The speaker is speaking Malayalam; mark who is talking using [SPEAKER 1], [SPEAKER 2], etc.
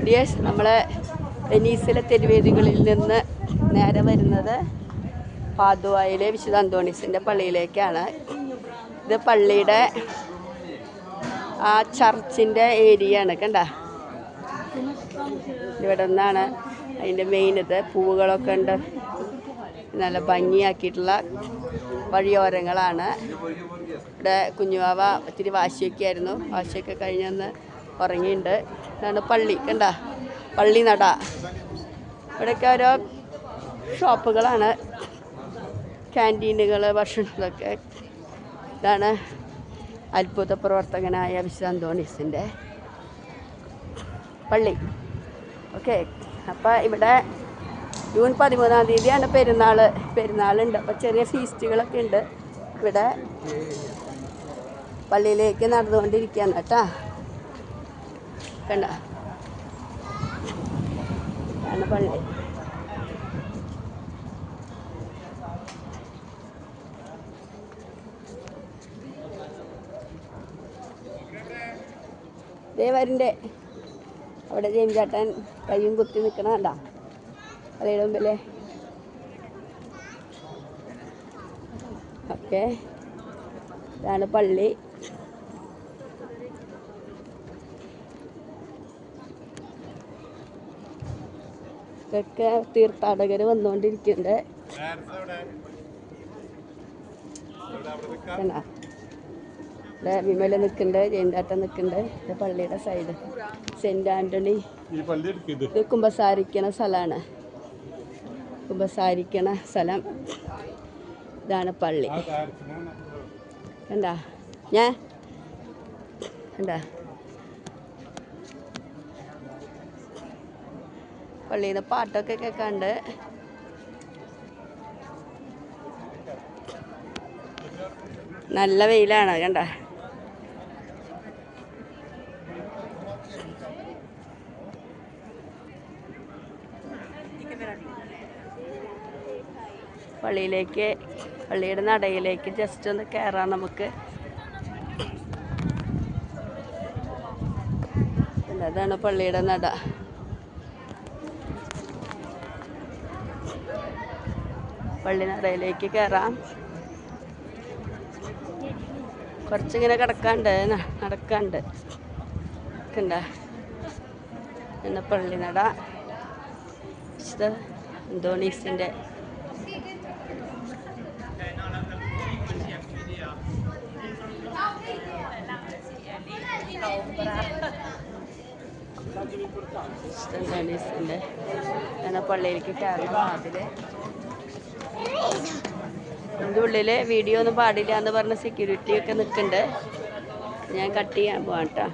[SPEAKER 1] ഡിയേഴ്സ്, നമ്മളെ വെനീസിലെ തെരുവേദികളിൽ നിന്ന് നേരെ വരുന്നത് പാദുവായിലെ വിശുദ്ധ അന്തോണീസിൻ്റെ പള്ളിയിലേക്കാണ്. ഇത് പള്ളിയുടെ ആ ചർച്ചിൻ്റെ ഏരിയ ആണ്. കണ്ട, ഇവിടെ നിന്നാണ് അതിൻ്റെ മെയിൻ. ഇത് പൂവുകളൊക്കെ ഉണ്ട്, നല്ല ഭംഗിയാക്കിയിട്ടുള്ള വഴിയോരങ്ങളാണ്. ഇവിടെ കുഞ്ഞുവാവ ഒത്തിരി വാശിയൊക്കെ ആയിരുന്നു. വാശിയൊക്കെ കഴിഞ്ഞൊന്ന് ഉറങ്ങിയിട്ടുണ്ട്. ഇതാണ് പള്ളി. കണ്ട, പള്ളി നട. ഇവിടെയൊക്കെ ഓരോ ഷോപ്പുകളാണ്, ക്യാൻറ്റീനുകൾ, ഭക്ഷണങ്ങളൊക്കെ. ഇതാണ് അത്ഭുത പ്രവർത്തകനായ വിശുദ്ധ അന്തോണീസിൻ്റെ പള്ളി. ഓക്കെ, അപ്പോൾ ഇവിടെ ജൂൺ 13-ാം തീയതിയാണ് പെരുന്നാളുണ്ട്. അപ്പോൾ ചെറിയ ഫീസ്റ്റുകളൊക്കെ ഉണ്ട്. ഇവിടെ പള്ളിയിലേക്ക് നടന്നുകൊണ്ടിരിക്കുകയാണ് കേട്ടോ. കണ്ട, ആണ് പള്ളി. ദേവരിൻ്റെ അവിടെ ജെയിംചാട്ടൻ കയ്യും കുത്തി നിൽക്കണ കണ്ട പള്ളിയുടെ മുമ്പിലെ. ഓക്കെ, ഇതാണ് പള്ളി. ഇതൊക്കെ തീർത്ഥാടകർ വന്നുകൊണ്ടിരിക്കുന്നുണ്ട്. ഇവിടെ വിമല നിൽക്കുന്നുണ്ട്, ജയന്താട്ടൻ നിൽക്കുന്നുണ്ട്. ഇത് പള്ളിയുടെ സൈഡ്, സെൻറ്റ് ആൻ്റണി. ഇത് കുമ്പസാരിക്കണ സ്ഥലമാണ്, കുമ്പസാരിക്കണ സ്ഥലം. ഇതാണ് പള്ളി. കണ്ടാ കണ്ടാ പള്ളിയിൽ നിന്ന് പാട്ടൊക്കെ കേൾക്കാണ്ട്. നല്ല വെയിലാണ്. കണ്ട, പള്ളിയുടെ നടയിലേക്ക് ജസ്റ്റ് ഒന്ന് കയറാം നമുക്ക്. അതാണ് പള്ളിയുടെ നട. പള്ളി നടയിലേക്ക് കയറാം. കുറച്ചിങ്ങനെ നടക്കാണ്ട്. കണ്ട, പിന്നെ പള്ളി നട വിശുദ്ധ അന്തോണീസിൻ്റെ. അന്തോണീസിൻ്റെ അങ്ങനെ പള്ളിയിലേക്ക് കയറുമ്പോൾ അതിൽ ഇതിൻ്റെ ഉള്ളിൽ വീഡിയോ ഒന്നും പാടില്ല എന്ന് പറഞ്ഞ സെക്യൂരിറ്റി ഒക്കെ നിൽക്കുന്നുണ്ട്. ഞാൻ കട്ട് ചെയ്യാൻ പോവാം കേട്ടോ.